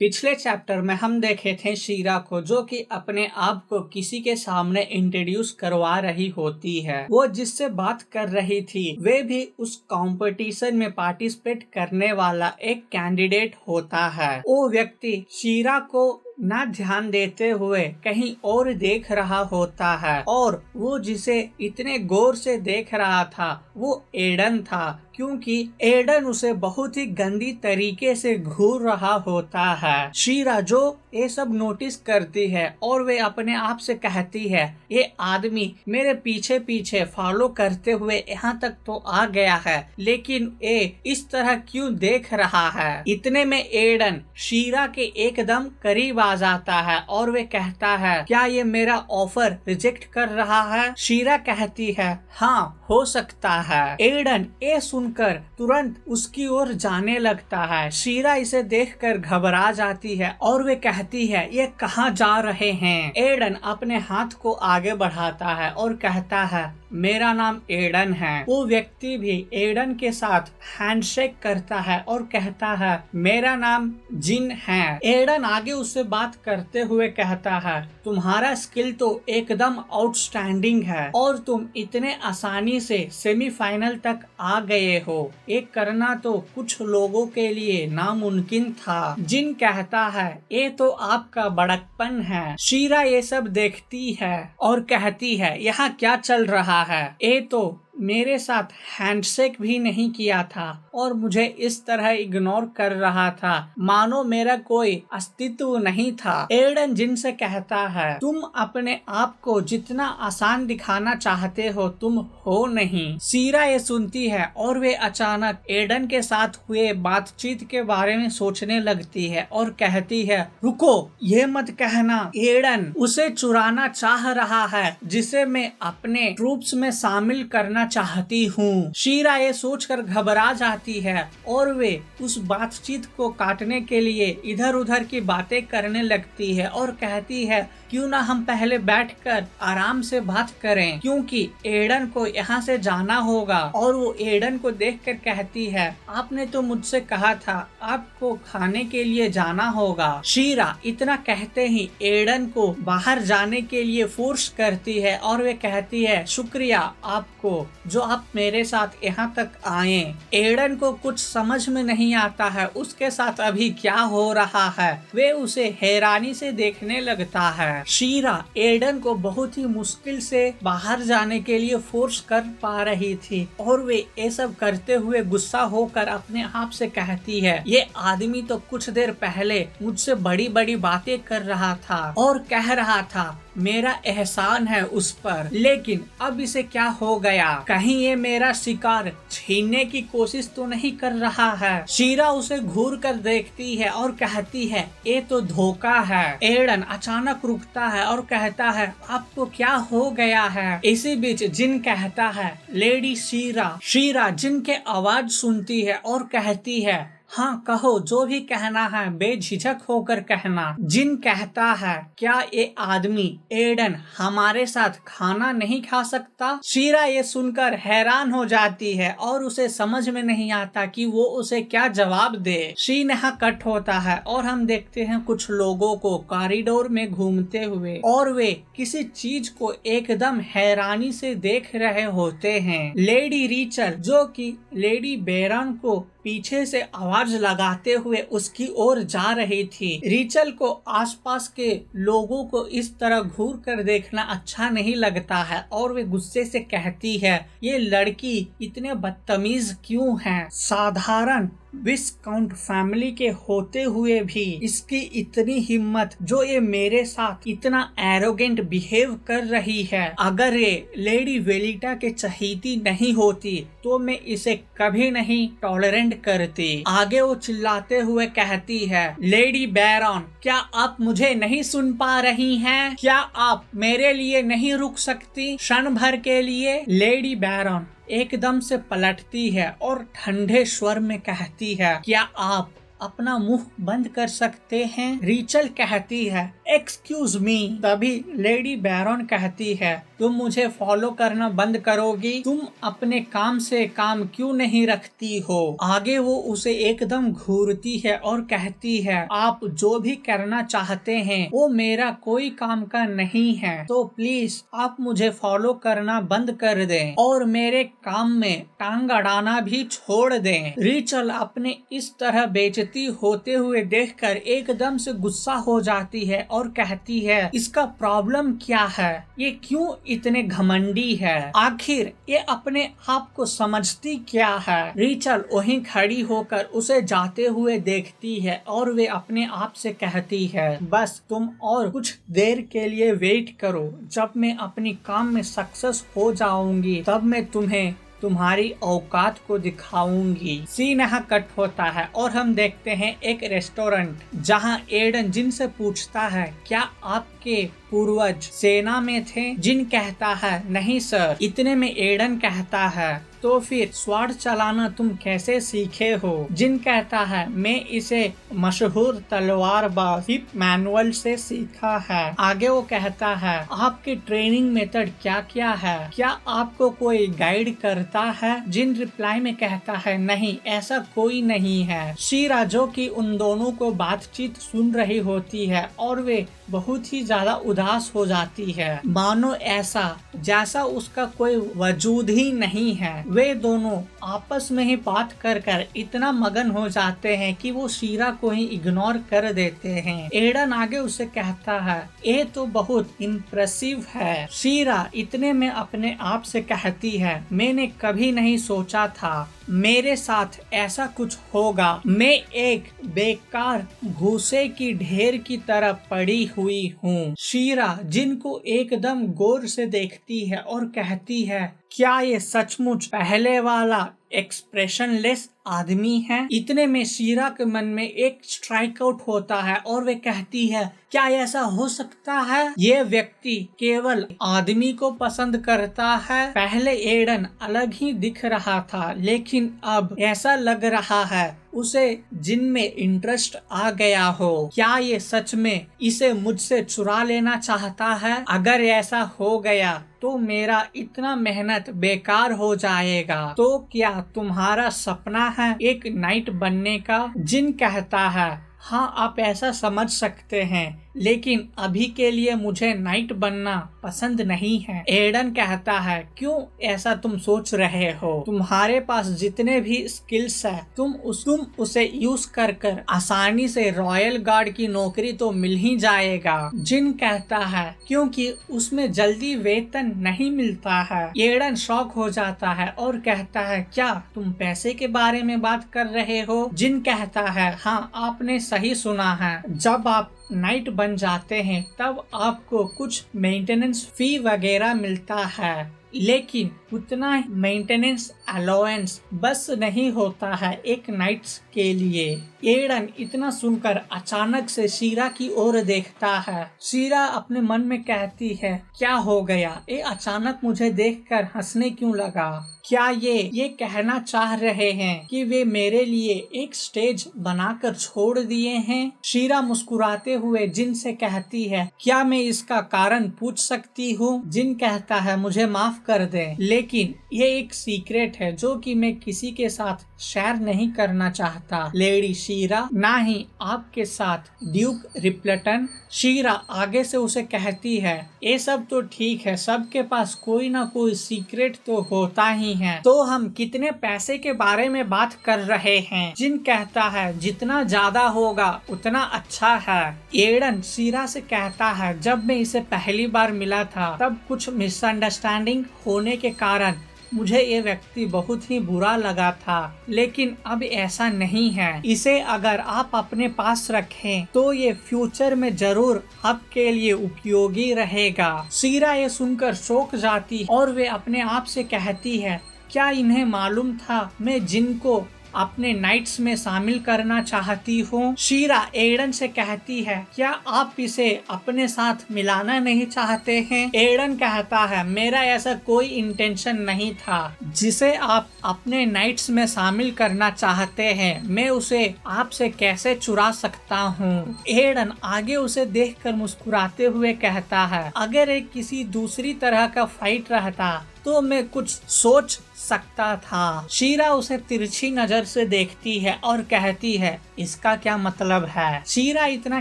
पिछले चैप्टर में हम देखे थे शीरा को, जो कि अपने आप को किसी के सामने इंट्रोड्यूस करवा रही होती है। वो जिससे बात कर रही थी वे भी उस कंपटीशन में पार्टिसिपेट करने वाला एक कैंडिडेट होता है। वो व्यक्ति शीरा को ना ध्यान देते हुए कहीं और देख रहा होता है और वो जिसे इतने गौर से देख रहा था वो एडन था, क्योंकि एडन उसे बहुत ही गंदी तरीके से घूर रहा होता है। शीरा जो ये सब नोटिस करती है और वे अपने आप से कहती है, ये आदमी मेरे पीछे पीछे फॉलो करते हुए यहाँ तक तो आ गया है, लेकिन ये इस तरह क्यों देख रहा है। इतने में एडन शीरा के एकदम करीब आ जाता है और वे कहता है, क्या ये मेरा ऑफर रिजेक्ट कर रहा है। शीरा कहती है, हाँ हो सकता है। एडन ये सुनकर तुरंत उसकी ओर जाने लगता है। शीरा इसे देखकर घबरा जाती है और वे कहती है, ये कहाँ जा रहे हैं। एडन अपने हाथ को आगे बढ़ाता है और कहता है, मेरा नाम एडन है। वो व्यक्ति भी एडन के साथ हैंडशेक करता है और कहता है, मेरा नाम जिन है। एडन आगे उससे बात करते हुए कहता है, तुम्हारा स्किल तो एकदम आउटस्टैंडिंग है और तुम इतने आसानी से सेमीफाइनल तक आ गए हो। ये करना तो कुछ लोगों के लिए नामुमकिन था। जिन कहता है, ये तो आपका बड़कपन है। शीरा ये सब देखती है और कहती है, यहाँ क्या चल रहा है। ये तो मेरे साथ हैंडशेक भी नहीं किया था और मुझे इस तरह इग्नोर कर रहा था, मानो मेरा कोई अस्तित्व नहीं था। एडन जिनसे कहता है, तुम अपने आप को जितना आसान दिखाना चाहते हो तुम हो नहीं। शीरा ये सुनती है और वे अचानक एडन के साथ हुए बातचीत के बारे में सोचने लगती है और कहती है, रुको, ये मत कहना एडन उसे चुराना चाह रहा है जिसे मैं अपने ट्रूप्स में शामिल करना चाहती हूँ। शीरा ये सोचकर घबरा जाती है और वे उस बातचीत को काटने के लिए इधर उधर की बातें करने लगती है और कहती है, क्यों ना हम पहले बैठकर आराम से बात करें, क्योंकि एडन को यहाँ से जाना होगा। और वो एडन को देखकर कहती है, आपने तो मुझसे कहा था आपको खाने के लिए जाना होगा। शीरा इतना कहते ही एडन को बाहर जाने के लिए फोर्स करती है और वे कहती है, शुक्रिया आपको जो आप मेरे साथ यहाँ तक आए। एडन को कुछ समझ में नहीं आता है उसके साथ अभी क्या हो रहा है। वे उसे हैरानी से देखने लगता है। शीरा एडन को बहुत ही मुश्किल से बाहर जाने के लिए फोर्स कर पा रही थी और वे ये सब करते हुए गुस्सा होकर अपने आप से कहती है, ये आदमी तो कुछ देर पहले मुझसे बड़ी बड़ी बातें कर रहा था और कह रहा था मेरा एहसान है उस पर, लेकिन अब इसे क्या हो गया। कहीं ये मेरा शिकार छीनने की कोशिश तो नहीं कर रहा है। शीरा उसे घूर कर देखती है और कहती है, ये तो धोखा है। एडन अचानक रुकता है और कहता है, आपको क्या हो गया है। इसी बीच जिन कहता है, लेडी शीरा। शीरा जिन के आवाज सुनती है और कहती है, हाँ कहो, जो भी कहना है बेझिझक होकर कहना। जिन कहता है, क्या ये आदमी एडन हमारे साथ खाना नहीं खा सकता। शीरा ये सुनकर हैरान हो जाती है और उसे समझ में नहीं आता कि वो उसे क्या जवाब दे। सीन यहाँ कट होता है और हम देखते हैं कुछ लोगों को कॉरिडोर में घूमते हुए और वे किसी चीज को एकदम हैरानी से देख रहे होते हैं। लेडी रीचल जो कि लेडी बेरन को पीछे से आवाज लगाते हुए उसकी ओर जा रही थी। रीचल को आसपास के लोगों को इस तरह घूर कर देखना अच्छा नहीं लगता है और वे गुस्से से कहती है, ये लड़की इतने बदतमीज क्यों है। साधारण विस्काउंट फैमिली के होते हुए भी इसकी इतनी हिम्मत, जो ये मेरे साथ इतना एरोगेंट बिहेव कर रही है। अगर ये लेडी वेलिटा के चहीती नहीं होती तो मैं इसे कभी नहीं टॉलरेंट करती। आगे वो चिल्लाते हुए कहती है, लेडी बैरन, क्या आप मुझे नहीं सुन पा रही हैं? क्या आप मेरे लिए नहीं रुक सकती क्षण भर के लिए। लेडी बैरन एकदम से पलटती है और ठंडे स्वर में कहती है, क्या आप अपना मुंह बंद कर सकते हैं? रीचल कहती है एक्सक्यूज मी। तभी लेडी बैरन कहती है तुम मुझे फॉलो करना बंद करोगी? तुम अपने काम से काम क्यों नहीं रखती हो? आगे वो उसे एकदम घूरती है और कहती है आप जो भी करना चाहते हैं वो मेरा कोई काम का नहीं है, तो प्लीज आप मुझे फॉलो करना बंद कर दें और मेरे काम में टांग अड़ाना भी छोड़ दें। रीचल अपने इस तरह बेइज्जती होते हुए देखकर एकदम से गुस्सा हो जाती है और कहती है इसका प्रॉब्लम क्या है? ये क्यों इतने घमंडी है? आखिर ये अपने आप को समझती क्या है? रीचल वहीं खड़ी होकर उसे जाते हुए देखती है और वे अपने आप से कहती है बस तुम और कुछ देर के लिए वेट करो, जब मैं अपनी काम में सक्सेस हो जाऊंगी तब मैं तुम्हें तुम्हारी औकात को दिखाऊंगी। सीन यहाँ कट होता है और हम देखते हैं एक रेस्टोरेंट जहाँ एडन जिन से पूछता है क्या आपके पूर्वज सेना में थे? जिन कहता है नहीं सर। इतने में एडन कहता है तो फिर स्वॉर्ड चलाना तुम कैसे सीखे हो? जिन कहता है मैं इसे मशहूर तलवारबाज हिप मैनुअल से सीखा है। आगे वो कहता है आपकी ट्रेनिंग मेथड क्या क्या है? क्या आपको कोई गाइड करता है? जिन रिप्लाई में कहता है नहीं ऐसा कोई नहीं है। शीरा जो कि उन दोनों को बातचीत सुन रही होती है और वे बहुत ही ज्यादा उदास हो जाती है, मानो ऐसा जैसा उसका कोई वजूद ही नहीं है। वे दोनों आपस में ही बात कर कर इतना मगन हो जाते हैं कि वो शीरा को ही इग्नोर कर देते हैं। एडन आगे उसे कहता है ये तो बहुत इम्प्रेसिव है। शीरा इतने में अपने आप से कहती है मैंने कभी नहीं सोचा था मेरे साथ ऐसा कुछ होगा। मैं एक बेकार भूसे की ढेर की तरह पड़ी हुई हूँ। शीरा जिनको एकदम गौर से देखती है और कहती है क्या ये सचमुच पहले वाला एक्सप्रेशनलेस आदमी है? इतने में शीरा के मन में एक स्ट्राइक आउट होता है और वे कहती है क्या ऐसा हो सकता है? ये व्यक्ति केवल आदमी को पसंद करता है। पहले एडन अलग ही दिख रहा था लेकिन अब ऐसा लग रहा है उसे जिनमें इंटरेस्ट आ गया हो। क्या ये सच में इसे मुझसे चुरा लेना चाहता है? अगर ऐसा हो गया तो मेरा इतना मेहनत बेकार हो जाएगा। तो क्या तुम्हारा सपना है एक नाइट बनने का? जिन कहता है हाँ आप ऐसा समझ सकते हैं लेकिन अभी के लिए मुझे नाइट बनना पसंद नहीं है। एडन कहता है क्यों ऐसा तुम सोच रहे हो? तुम्हारे पास जितने भी स्किल्स है तुम उसे यूज कर कर आसानी से रॉयल गार्ड की नौकरी तो मिल ही जाएगा। जिन कहता है क्योंकि उसमें जल्दी वेतन नहीं मिलता है। एडन शॉक हो जाता है और कहता है क्या तुम पैसे के बारे में बात कर रहे हो? जिन कहता है हाँ आपने सही सुना है, जब आप नाइट बन जाते हैं तब आपको कुछ मेंटेनेंस फी वगैरह मिलता है लेकिन उतना मेंटेनेंस अलाउंस बस नहीं होता है एक नाइट्स के लिए। एडन इतना सुनकर अचानक से शीरा की ओर देखता है। शीरा अपने मन में कहती है क्या हो गया? ये अचानक मुझे देखकर हंसने क्यों लगा? क्या ये कहना चाह रहे हैं कि वे मेरे लिए एक स्टेज बनाकर छोड़ दिए हैं? शीरा मुस्कुराते हुए जिन से कहती है क्या मैं इसका कारण पूछ सकती हूँ? जिन कहता है मुझे माफ कर दें लेकिन ये एक सीक्रेट है जो कि मैं किसी के साथ शेयर नहीं करना चाहता। लेडी शीरा, ना ही आपके साथ ड्यूक रिप्लेटन। शीरा आगे से उसे कहती है ये सब तो ठीक है, सबके पास कोई ना कोई सीक्रेट तो होता ही है, तो हम कितने पैसे के बारे में बात कर रहे हैं? जिन कहता है जितना ज्यादा होगा उतना अच्छा है। एडन शीरा से कहता है जब मैं इसे पहली बार मिला था तब कुछ मिसअंडरस्टैंडिंग होने के कारण मुझे ये व्यक्ति बहुत ही बुरा लगा था लेकिन अब ऐसा नहीं है। इसे अगर आप अपने पास रखें तो ये फ्यूचर में जरूर आपके लिए उपयोगी रहेगा। शीरा ये सुनकर चौंक जाती और वे अपने आप से कहती है क्या इन्हें मालूम था मैं जिनको अपने नाइट्स में शामिल करना चाहती हूँ। शीरा एडन से कहती है, क्या आप इसे अपने साथ मिलाना नहीं चाहते हैं? एडन कहता है, मेरा ऐसा कोई इंटेंशन नहीं था। जिसे आप अपने नाइट्स में शामिल करना चाहते हैं, मैं उसे आपसे कैसे चुरा सकता हूँ? एडन आगे उसे देखकर मुस्कुराते हुए कहता है, अगर एक किसी दूसरी तरह का फाइट रहता तो मैं कुछ सोच सकता था। शीरा उसे तिरछी नजर से देखती है और कहती है, इसका क्या मतलब है? शीरा इतना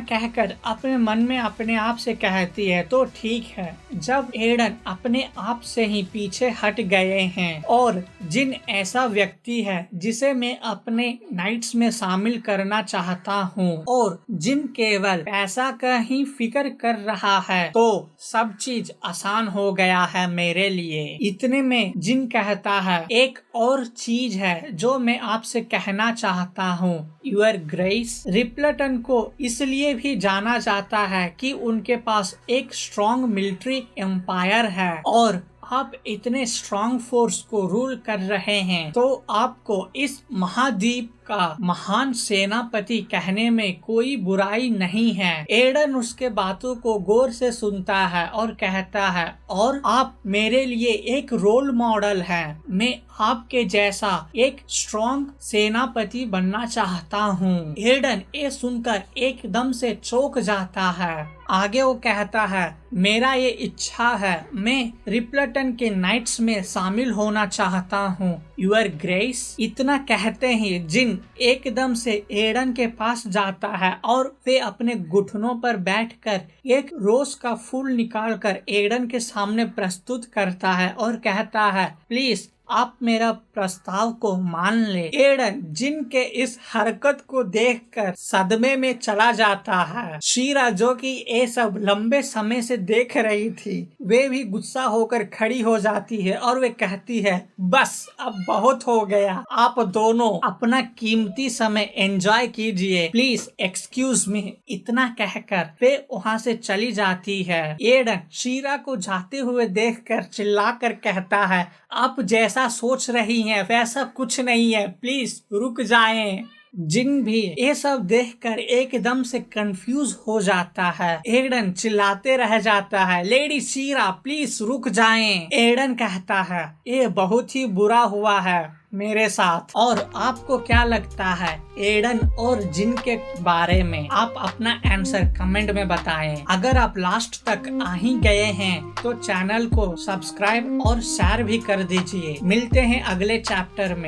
कहकर अपने मन में अपने आप से कहती है, तो ठीक है। जब एडन अपने आप से ही पीछे हट गए हैं और जिन ऐसा व्यक्ति है जिसे मैं अपने नाइट्स में शामिल करना चाहता हूँ और जिन केवल पैसा का ही फिक्र कर रहा है, तो सब चीज आसान हो गया है मेरे लिए। इतने में जिन कहता है, एक और चीज है जो मैं आपसे कहना चाहता हूँ, यूर ग्रेस। रिपल्टन को इसलिए भी जाना जाता है कि उनके पास एक स्ट्रॉन्ग मिलिट्री एम्पायर है और आप इतने स्ट्रॉन्ग फोर्स को रूल कर रहे हैं, तो आपको इस महाद्वीप का महान सेनापति कहने में कोई बुराई नहीं है। एडन उसके बातों को गौर से सुनता है और कहता है, और आप मेरे लिए एक रोल मॉडल हैं। मैं आपके जैसा एक स्ट्रॉन्ग सेनापति बनना चाहता हूँ। एडन ये सुनकर एकदम से चौंक जाता है। आगे वो कहता है, मेरा ये इच्छा है, मैं रिपल्टन के नाइट्स में शामिल होना चाहता हूँ, यूर ग्रेस। इतना कहते ही जिन एकदम से एडन के पास जाता है और वे अपने घुटनों पर बैठकर एक रोज का फूल निकालकर एडन के सामने प्रस्तुत करता है और कहता है, प्लीज आप मेरा प्रस्ताव को मान ले। एडन जिन के इस हरकत को देखकर सदमे में चला जाता है। शीरा जो कि ये सब लंबे समय से देख रही थी, वे भी गुस्सा होकर खड़ी हो जाती है और वे कहती है, बस अब बहुत हो गया, आप दोनों अपना कीमती समय एंजॉय कीजिए, प्लीज एक्सक्यूज मी। इतना कहकर वे वहाँ से चली जाती है। एडन शीरा को जाते हुए देखकर चिल्लाकर कहता है, आप जैसा सोच रही हैं वैसा कुछ नहीं है, प्लीज रुक जाएं। जिन भी ये सब देखकर एकदम से कंफ्यूज हो जाता है। एडन चिल्लाते रह जाता है, लेडी शीरा प्लीज रुक जाएं। एडन कहता है, ये बहुत ही बुरा हुआ है मेरे साथ, और आपको क्या लगता है एडन और जिन के बारे में? आप अपना आंसर कमेंट में बताएं। अगर आप लास्ट तक आ ही गए हैं तो चैनल को सब्सक्राइब और शेयर भी कर दीजिए। मिलते हैं अगले चैप्टर में।